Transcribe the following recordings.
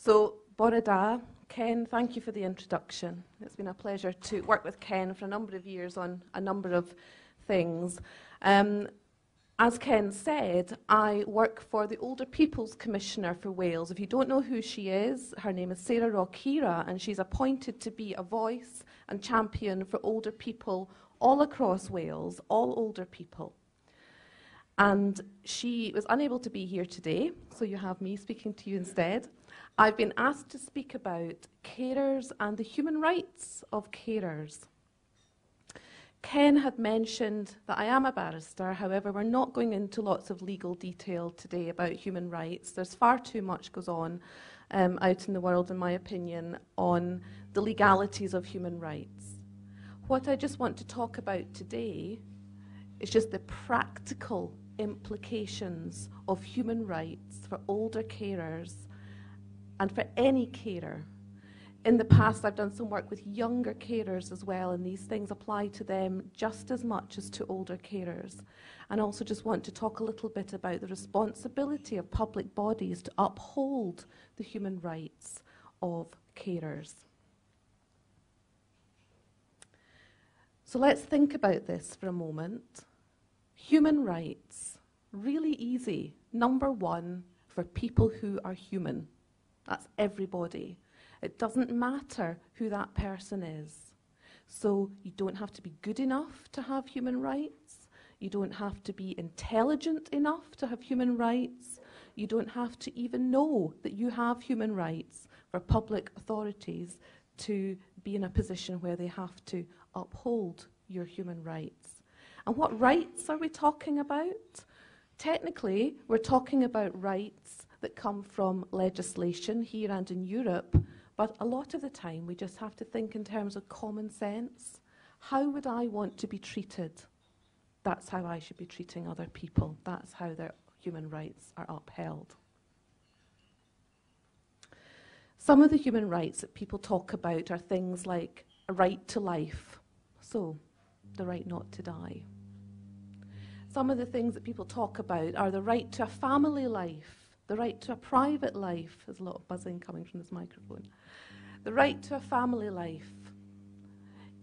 So, Bore da, Ken, thank you for the introduction. It's been a pleasure to work with Ken for a number of years on a number of things. As Ken said, I work for the Older People's Commissioner for Wales. If you don't know who she is, her name is Sarah Rockira, and she's appointed to be a voice and champion for older people all across Wales, all older people. And she was unable to be here today, so you have me speaking to you instead. I've been asked to speak about carers and the human rights of carers. Ken had mentioned that I am a barrister, however, we're not going into lots of legal detail today about human rights. There's far too much goes on out in the world, in my opinion, on the legalities of human rights. What I just want to talk about today is just the practical implications of human rights for older carers and for any carer. In the past, I've done some work with younger carers as well, and these things apply to them just as much as to older carers. And also just want to talk a little bit about the responsibility of public bodies to uphold the human rights of carers. So let's think about this for a moment. Human rights, really easy. Number one, for people who are human. That's everybody. It doesn't matter who that person is. So you don't have to be good enough to have human rights. You don't have to be intelligent enough to have human rights. You don't have to even know that you have human rights for public authorities to be in a position where they have to uphold your human rights. And what rights are we talking about? Technically, we're talking about rights that come from legislation here and in Europe, but a lot of the time we just have to think in terms of common sense. How would I want to be treated? That's how I should be treating other people. That's how their human rights are upheld. Some of the human rights that people talk about are things like a right to life, so the right not to die. Some of the things that people talk about are the right to a family life, the right to a private life. There's a lot of buzzing coming from this microphone. The right to a family life.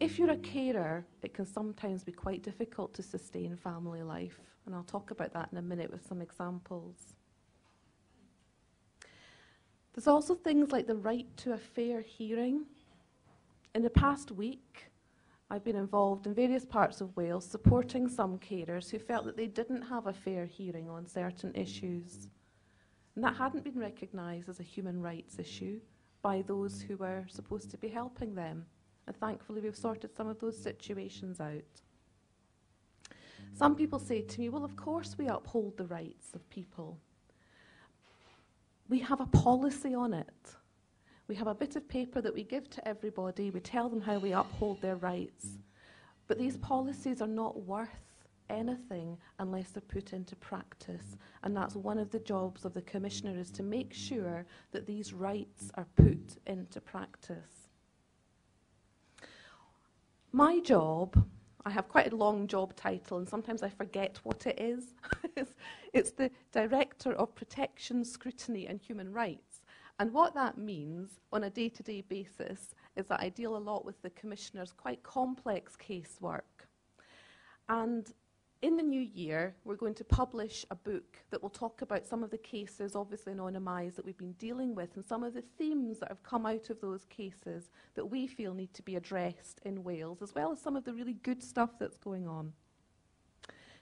If you're a carer, it can sometimes be quite difficult to sustain family life, and I'll talk about that in a minute with some examples. There's also things like the right to a fair hearing. In the past week, I've been involved in various parts of Wales supporting some carers who felt that they didn't have a fair hearing on certain issues. And that hadn't been recognised as a human rights issue by those who were supposed to be helping them. And thankfully we've sorted some of those situations out. Some people say to me, well, of course we uphold the rights of people. We have a policy on it. We have a bit of paper that we give to everybody. We tell them how we uphold their rights. But these policies are not worth anything unless they're put into practice. And that's one of the jobs of the Commissioner, is to make sure that these rights are put into practice. My job, I have quite a long job title, and sometimes I forget what it is. It's the Director of Protection, Scrutiny and Human Rights. And what that means on a day-to-day basis is that I deal a lot with the Commissioner's quite complex casework. And in the new year, we're going to publish a book that will talk about some of the cases, obviously anonymised, that we've been dealing with, and some of the themes that have come out of those cases that we feel need to be addressed in Wales, as well as some of the really good stuff that's going on.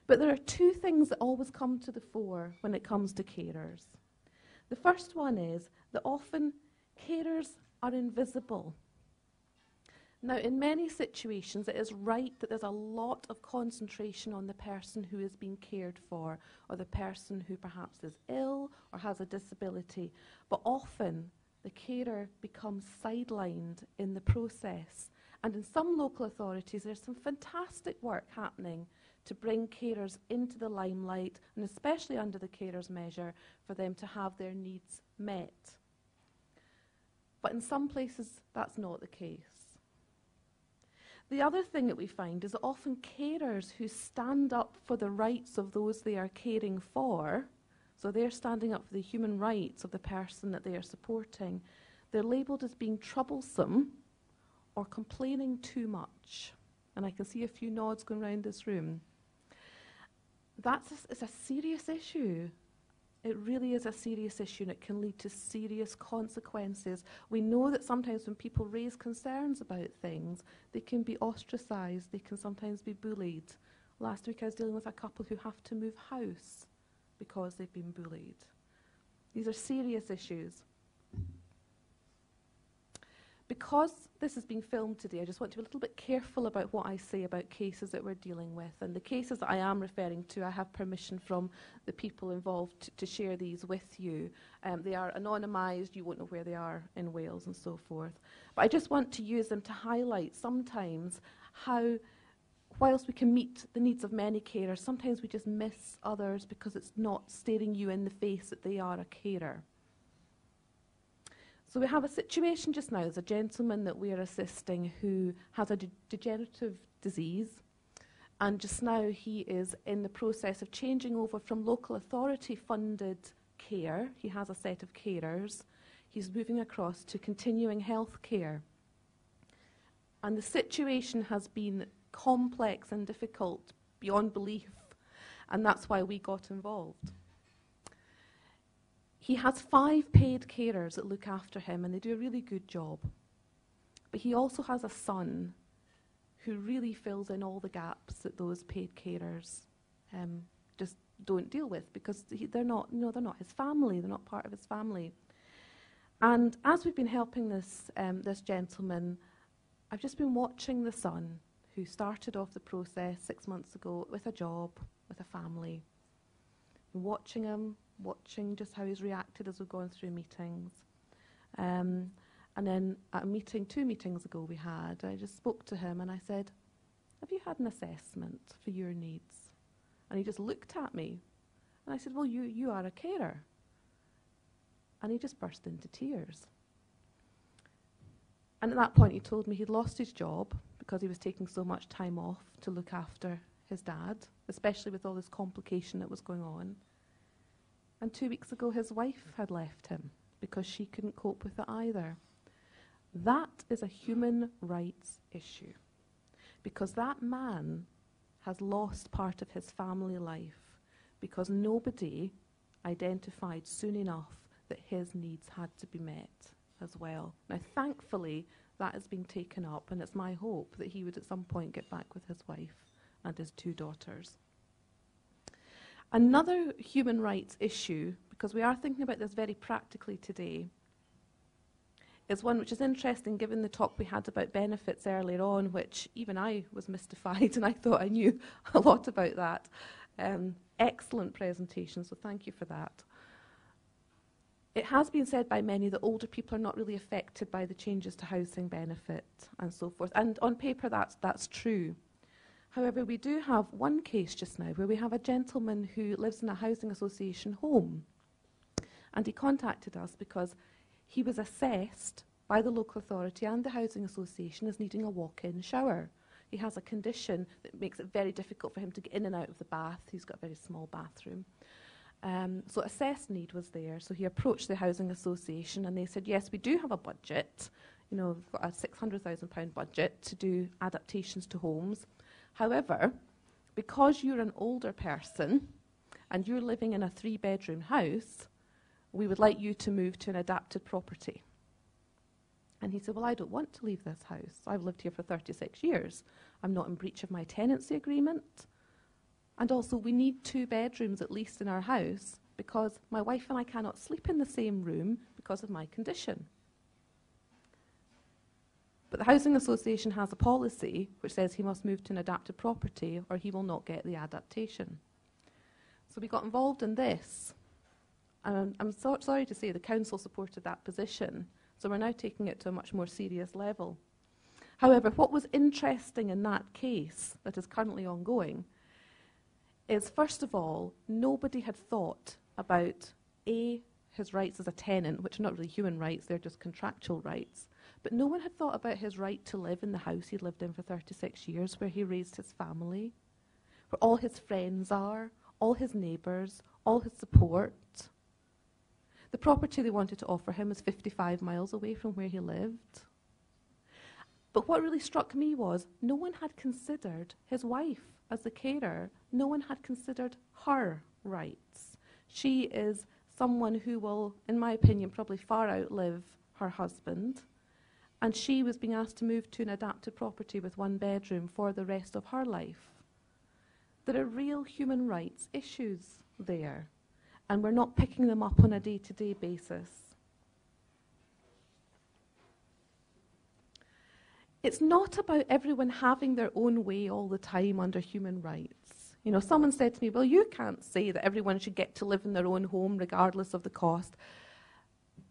But there are two things that always come to the fore when it comes to carers. The first one is that often carers are invisible. Now, in many situations, it is right that there's a lot of concentration on the person who is being cared for, or the person who perhaps is ill or has a disability. But often, the carer becomes sidelined in the process. And in some local authorities, there's some fantastic work happening to bring carers into the limelight, and especially under the carers measure, for them to have their needs met. But in some places, that's not the case. The other thing that we find is that often carers who stand up for the rights of those they are caring for, So they're standing up for the human rights of the person that they are supporting. They're labelled as being troublesome or complaining too much. And I can see a few nods going around this room. It's a serious issue. It really is a serious issue, and it can lead to serious consequences. We know that sometimes when people raise concerns about things, they can be ostracised, they can sometimes be bullied. Last week I was dealing with a couple who have to move house because they've been bullied. These are serious issues. Because this is being filmed today, I just want to be a little bit careful about what I say about cases that we're dealing with. And the cases that I am referring to, I have permission from the people involved to share these with you. They are anonymised, you won't know where they are in Wales and so forth. But I just want to use them to highlight sometimes how, whilst we can meet the needs of many carers, sometimes we just miss others because it's not staring you in the face that they are a carer. So we have a situation just now. There's a gentleman that we are assisting who has a degenerative disease, and just now he is in the process of changing over from local authority funded care. He has a set of carers. He's moving across to continuing health care. And the situation has been complex and difficult beyond belief, and that's why we got involved. He has 5 paid carers that look after him, and they do a really good job. But he also has a son who really fills in all the gaps that those paid carers just don't deal with, because they're not his family. They're not part of his family. And as we've been helping this gentleman, I've just been watching the son, who started off the process 6 months ago with a job, with a family, watching him, watching just how he's reacted as we've gone through meetings. And then at a meeting, 2 meetings ago we had, I just spoke to him and I said, have you had an assessment for your needs? And he just looked at me. And I said, well, you are a carer. And he just burst into tears. And at that point he told me he'd lost his job because he was taking so much time off to look after his dad, especially with all this complication that was going on. And 2 weeks ago, his wife had left him because she couldn't cope with it either. That is a human rights issue, because that man has lost part of his family life because nobody identified soon enough that his needs had to be met as well. Now, thankfully, that is being taken up, and it's my hope that he would at some point get back with his wife and his 2 daughters. Another human rights issue, because we are thinking about this very practically today, is one which is interesting given the talk we had about benefits earlier on, which even I was mystified and I thought I knew a lot about that. Excellent presentation, so thank you for that. It has been said by many that older people are not really affected by the changes to housing benefit and so forth, and on paper that's true. However, we do have one case just now where we have a gentleman who lives in a housing association home. And he contacted us because he was assessed by the local authority and the housing association as needing a walk-in shower. He has a condition that makes it very difficult for him to get in and out of the bath. He's got a very small bathroom. So assessed need was there. So he approached the housing association and they said, yes, we do have a budget. You know, we've got a £600,000 budget to do adaptations to homes. However, because you're an older person and you're living in a 3-bedroom house, we would like you to move to an adapted property. And he said, well, I don't want to leave this house. I've lived here for 36 years. I'm not in breach of my tenancy agreement. And also, we need 2 bedrooms at least in our house because my wife and I cannot sleep in the same room because of my condition. But the housing association has a policy which says he must move to an adapted property or he will not get the adaptation. So we got involved in this. And I'm sorry to say the council supported that position. So we're now taking it to a much more serious level. However, what was interesting in that case that is currently ongoing is, first of all, nobody had thought about his rights as a tenant, which are not really human rights, they're just contractual rights. But no one had thought about his right to live in the house he'd lived in for 36 years, where he raised his family, where all his friends are, all his neighbours, all his support. The property they wanted to offer him was 55 miles away from where he lived. But what really struck me was no one had considered his wife as the carer. No one had considered her rights. She is someone who will, in my opinion, probably far outlive her husband. And she was being asked to move to an adapted property with one bedroom for the rest of her life. There are real human rights issues there, and we're not picking them up on a day-to-day basis. It's not about everyone having their own way all the time under human rights. You know, someone said to me, well, you can't say that everyone should get to live in their own home regardless of the cost.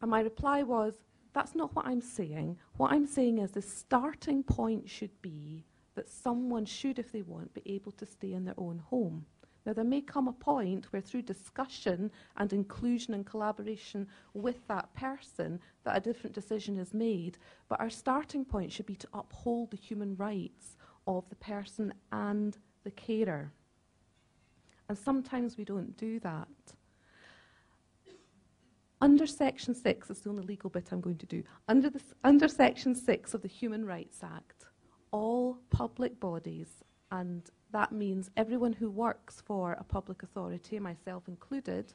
And my reply was, that's not what I'm saying. What I'm saying is the starting point should be that someone should, if they want, be able to stay in their own home. Now, there may come a point where through discussion and inclusion and collaboration with that person that a different decision is made, but our starting point should be to uphold the human rights of the person and the carer. And sometimes we don't do that. Under Section 6, that's the only legal bit I'm going to do, under Section 6 of the Human Rights Act, all public bodies, and that means everyone who works for a public authority, myself included,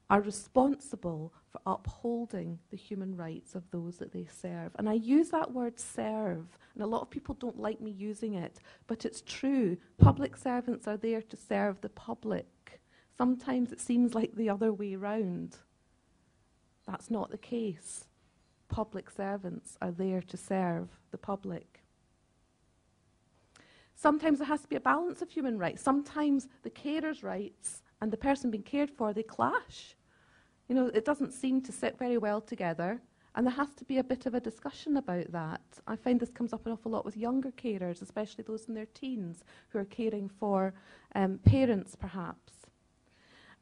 are responsible for upholding the human rights of those that they serve. And I use that word serve, and a lot of people don't like me using it, but it's true. Public servants are there to serve the public. Sometimes it seems like the other way round. That's not the case. Public servants are there to serve the public. Sometimes there has to be a balance of human rights. Sometimes the carer's rights and the person being cared for, they clash. You know, it doesn't seem to sit very well together, and there has to be a bit of a discussion about that. I find this comes up an awful lot with younger carers, especially those in their teens who are caring for parents, perhaps.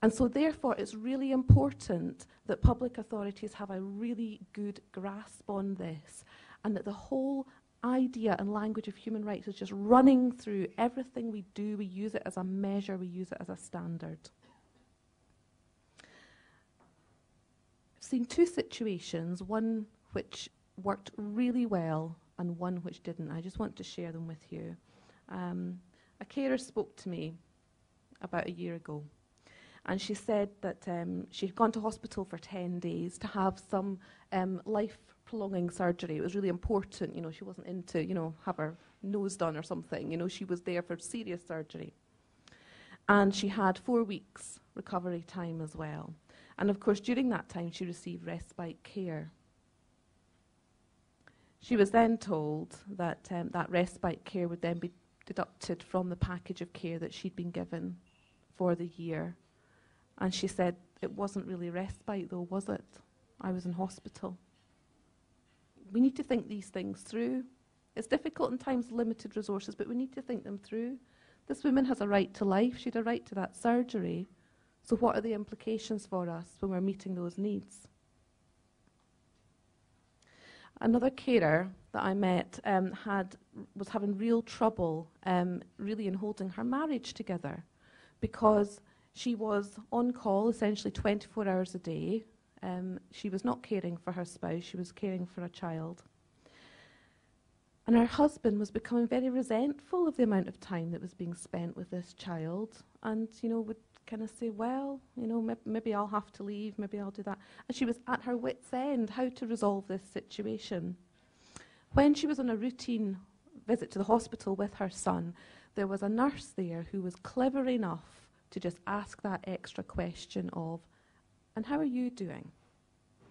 And so therefore it's really important that public authorities have a really good grasp on this, and that the whole idea and language of human rights is just running through everything we do. We use it as a measure, we use it as a standard. I've seen two situations, one which worked really well and one which didn't. I just want to share them with you. A carer spoke to me about a year ago. And she said that she'd gone to hospital for 10 days to have some life-prolonging surgery. It was really important. You know, she wasn't into, you know, have her nose done or something. You know, she was there for serious surgery. And she had 4 weeks recovery time as well. And of course, during that time, she received respite care. She was then told that that respite care would then be deducted from the package of care that she'd been given for the year. And she said, it wasn't really respite though, was it? I was in hospital. We need to think these things through. It's difficult in times of limited resources, but we need to think them through. This woman has a right to life. She had a right to that surgery. So what are the implications for us when we're meeting those needs? Another carer that I met was having real trouble really in holding her marriage together, because she was on call essentially 24 hours a day. She was not caring for her spouse, she was caring for a child. And her husband was becoming very resentful of the amount of time that was being spent with this child, and, you know, would kind of say, well, you know, maybe I'll have to leave, maybe I'll do that. And she was at her wit's end how to resolve this situation. When she was on a routine visit to the hospital with her son, there was a nurse there who was clever enough to just ask that extra question of, and how are you doing?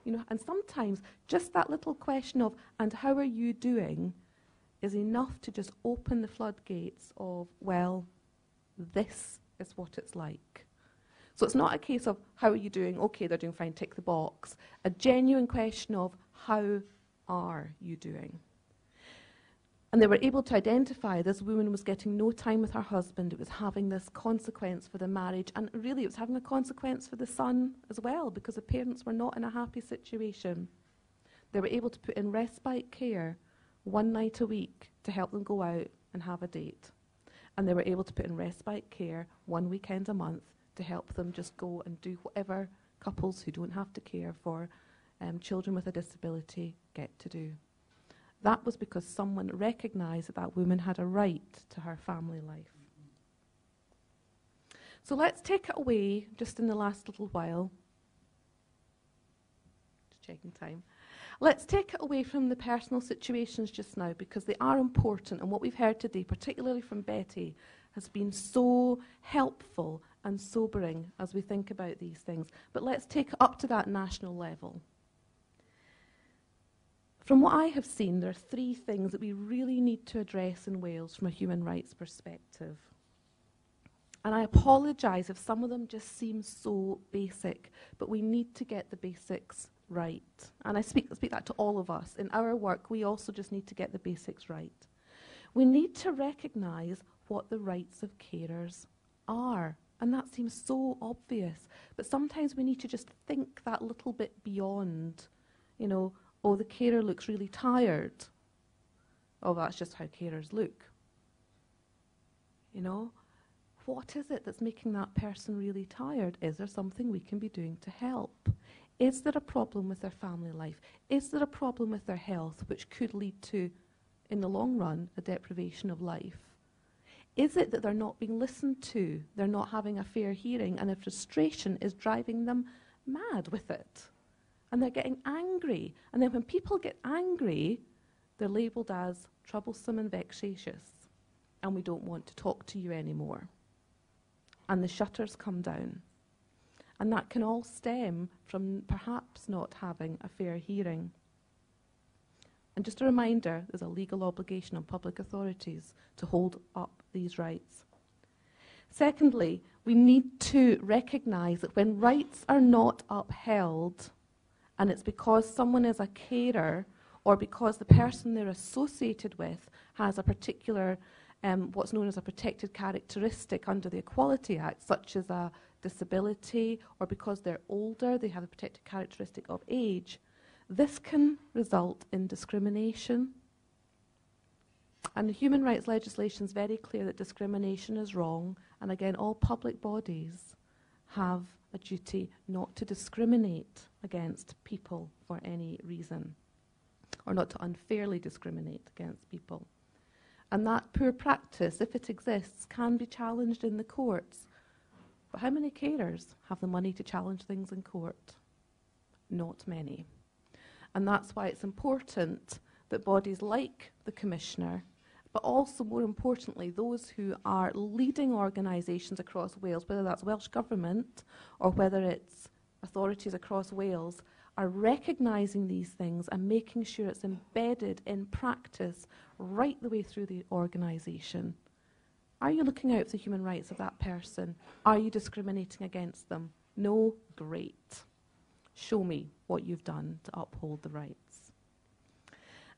You know, and sometimes just that little question of, and how are you doing, is enough to just open the floodgates of, well, this is what it's like. So it's not a case of, how are you doing? Okay, they're doing fine, tick the box. A genuine question of, how are you doing? And they were able to identify this woman was getting no time with her husband. It was having this consequence for the marriage. And really, it was having a consequence for the son as well, because the parents were not in a happy situation. They were able to put in respite care 1 night a week to help them go out and have a date. And they were able to put in respite care 1 weekend a month to help them just go and do whatever couples who don't have to care for children with a disability get to do. That was because someone recognised that that woman had a right to her family life. So let's take it away just in the last little while. Just checking time. Let's take it away from the personal situations just now, because they are important, and what we've heard today, particularly from Betty, has been so helpful and sobering as we think about these things. But let's take it up to that national level. From what I have seen, there are 3 things that we really need to address in Wales from a human rights perspective. And I apologise if some of them just seem so basic, but we need to get the basics right. And I speak that to all of us. In our work, we also just need to get the basics right. We need to recognise what the rights of carers are. And that seems so obvious. But sometimes we need to just think that little bit beyond, oh, the carer looks really tired. Oh, that's just how carers look. What is it that's making that person really tired? Is there something we can be doing to help? Is there a problem with their family life? Is there a problem with their health which could lead to, in the long run, a deprivation of life? Is it that they're not being listened to, they're not having a fair hearing, and a frustration is driving them mad with it? And they're getting angry. And then when people get angry, they're labelled as troublesome and vexatious, and we don't want to talk to you anymore. And the shutters come down. And that can all stem from perhaps not having a fair hearing. And just a reminder, there's a legal obligation on public authorities to hold up these rights. Secondly, we need to recognise that when rights are not upheld, and it's because someone is a carer or because the person they're associated with has a particular what's known as a protected characteristic under the Equality Act, such as a disability, or because they're older, they have a protected characteristic of age, this can result in discrimination. And the human rights legislation is very clear that discrimination is wrong, and again, all public bodies have a duty not to discriminate against people for any reason, or not to unfairly discriminate against people. And that poor practice, if it exists, can be challenged in the courts. But how many carers have the money to challenge things in court? Not many. And that's why it's important that bodies like the Commissioner, but also, more importantly, those who are leading organisations across Wales, whether that's Welsh Government or whether it's authorities across Wales, are recognising these things and making sure it's embedded in practice right the way through the organisation. Are you looking out for the human rights of that person? Are you discriminating against them? No? Great. Show me what you've done to uphold the rights.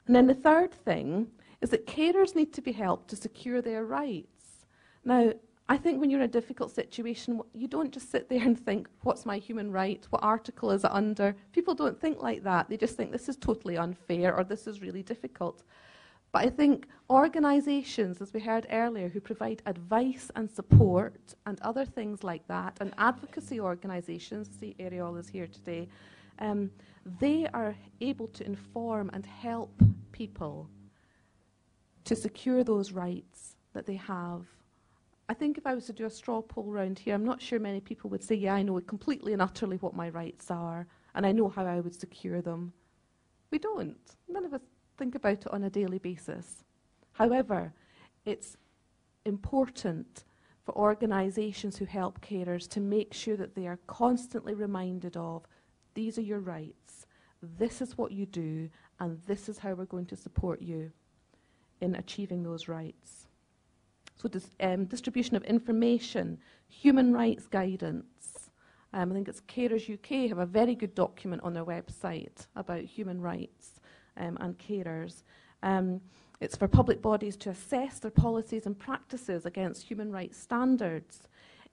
And then the third thing is that carers need to be helped to secure their rights. Now, I think when you're in a difficult situation, you don't just sit there and think, what's my human right? What article is it under? People don't think like that. They just think this is totally unfair or this is really difficult. But I think organisations, as we heard earlier, who provide advice and support and other things like that, and advocacy organisations, see Ariel is here today, they are able to inform and help people to secure those rights that they have. I think if I was to do a straw poll round here, I'm not sure many people would say, yeah, I know completely and utterly what my rights are, and I know how I would secure them. We don't. None of us think about it on a daily basis. However, it's important for organisations who help carers to make sure that they are constantly reminded of, these are your rights, this is what you do, and this is how we're going to support you in achieving those rights. So distribution of information, human rights guidance. I think it's Carers UK have a very good document on their website about human rights and carers. It's for public bodies to assess their policies and practices against human rights standards.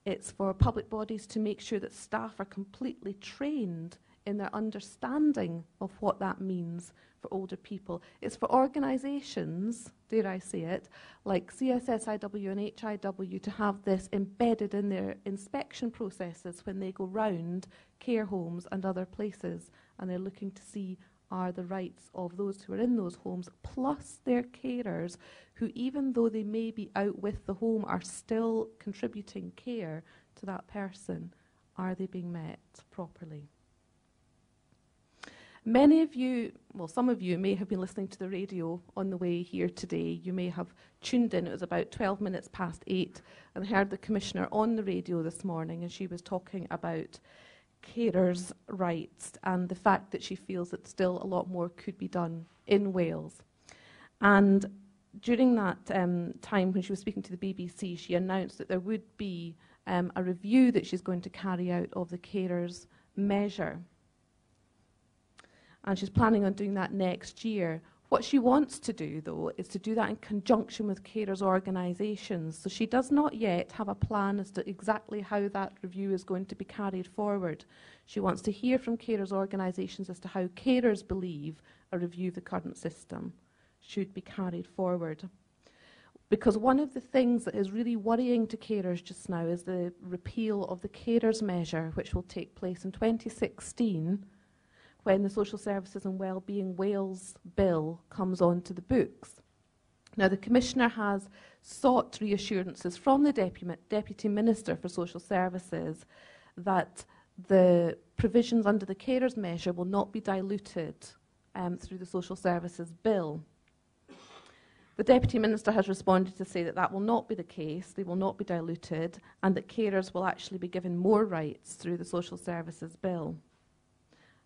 It's for public bodies to make sure that staff are completely trained in their understanding of what that means for older people. It's for organisations, dare I say it, like CSSIW and HIW to have this embedded in their inspection processes when they go round care homes and other places, and they're looking to see are the rights of those who are in those homes, plus their carers, who even though they may be out with the home, are still contributing care to that person. Are they being met properly? Many of you, well, some of you may have been listening to the radio on the way here today. You may have tuned in. It was about 12 minutes past 8, and heard the Commissioner on the radio this morning, and she was talking about carers' rights and the fact that she feels that still a lot more could be done in Wales. And during that time when she was speaking to the BBC, she announced that there would be a review that she's going to carry out of the carers' measure. And she's planning on doing that next year. What she wants to do, though, is to do that in conjunction with carers' organisations. So she does not yet have a plan as to exactly how that review is going to be carried forward. She wants to hear from carers' organisations as to how carers believe a review of the current system should be carried forward. Because one of the things that is really worrying to carers just now is the repeal of the carers measure, which will take place in 2016, when the Social Services and Wellbeing Wales Bill comes onto the books. Now, the Commissioner has sought reassurances from the Deputy Minister for Social Services that the provisions under the carers measure will not be diluted through the Social Services Bill. The Deputy Minister has responded to say that that will not be the case, they will not be diluted, and that carers will actually be given more rights through the Social Services Bill.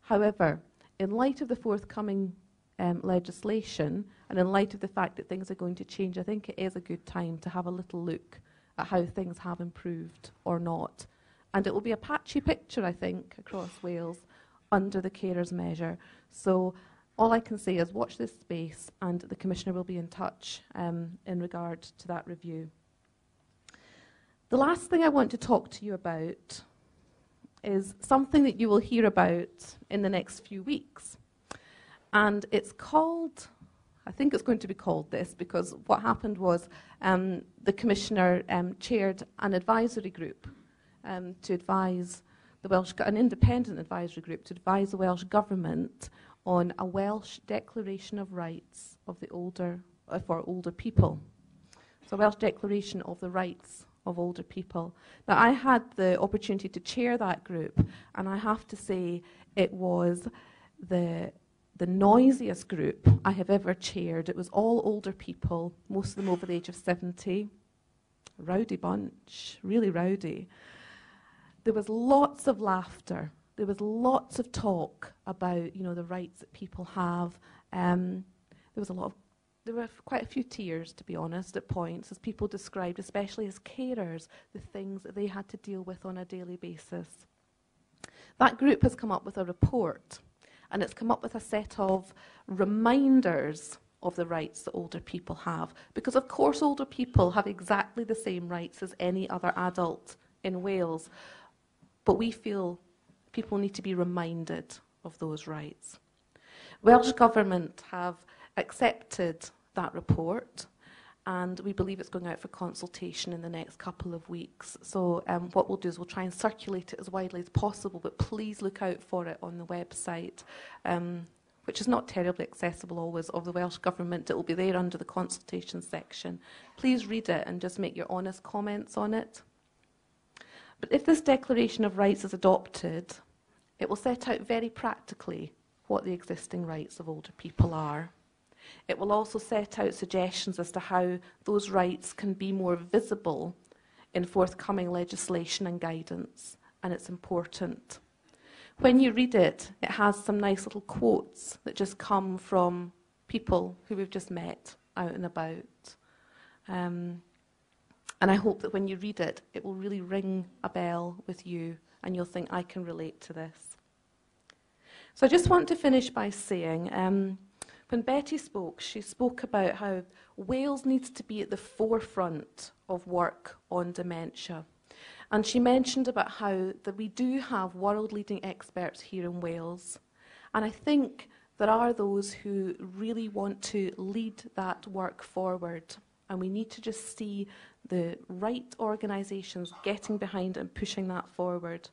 However, in light of the forthcoming legislation, and in light of the fact that things are going to change, I think it is a good time to have a little look at how things have improved or not. And it will be a patchy picture, I think, across Wales under the carers measure. So all I can say is watch this space, and the Commissioner will be in touch in regard to that review. The last thing I want to talk to you about is something that you will hear about in the next few weeks. And it's called, I think it's going to be called this, because what happened was the Commissioner chaired an advisory group to advise the Welsh, an independent advisory group to advise the Welsh Government on a Welsh Declaration of Rights of the for older people. So a Welsh Declaration of the Rights of older people. Now, I had the opportunity to chair that group, and I have to say it was the noisiest group I have ever chaired. It was all older people, most of them over the age of 70. Rowdy bunch, really rowdy. There was lots of laughter. There was lots of talk about, the rights that people have. There were quite a few tears, to be honest, at points, as people described, especially as carers, the things that they had to deal with on a daily basis. That group has come up with a report, and it's come up with a set of reminders of the rights that older people have. Because, of course, older people have exactly the same rights as any other adult in Wales, but we feel people need to be reminded of those rights. Welsh Government have accepted that report, and we believe it's going out for consultation in the next couple of weeks. So what we'll do is we'll try and circulate it as widely as possible, but please look out for it on the website, which is not terribly accessible always, of the Welsh Government. It will be there under the consultation section. Please read it and just make your honest comments on it. But if this Declaration of Rights is adopted, it will set out very practically what the existing rights of older people are. It will also set out suggestions as to how those rights can be more visible in forthcoming legislation and guidance, and it's important. When you read it, it has some nice little quotes that just come from people who we've just met out and about. And I hope that when you read it, it will really ring a bell with you, and you'll think, I can relate to this. So I just want to finish by saying, when Betty spoke, she spoke about how Wales needs to be at the forefront of work on dementia. And she mentioned about how that we do have world-leading experts here in Wales. And I think there are those who really want to lead that work forward, and we need to just see the right organisations getting behind and pushing that forward.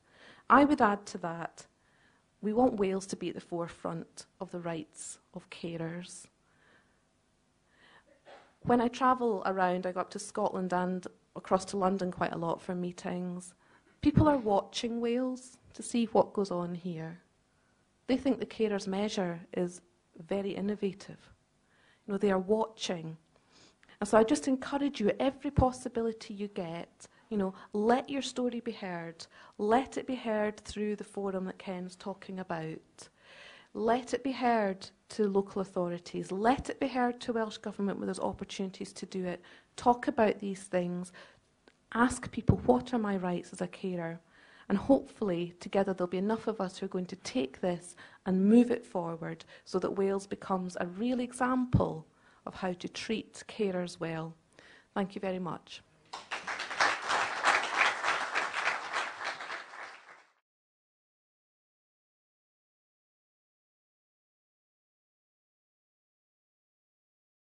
I would add to that, we want Wales to be at the forefront of the rights of carers. When I travel around, I go up to Scotland and across to London quite a lot for meetings. People are watching Wales to see what goes on here. They think the carers measure is very innovative. You know, they are watching. And so I just encourage you, every possibility you get, you know, let your story be heard. Let it be heard through the forum that Ken's talking about. Let it be heard to local authorities. Let it be heard to Welsh Government where there's opportunities to do it. Talk about these things. Ask people, what are my rights as a carer? And hopefully, together, there'll be enough of us who are going to take this and move it forward so that Wales becomes a real example of how to treat carers well. Thank you very much.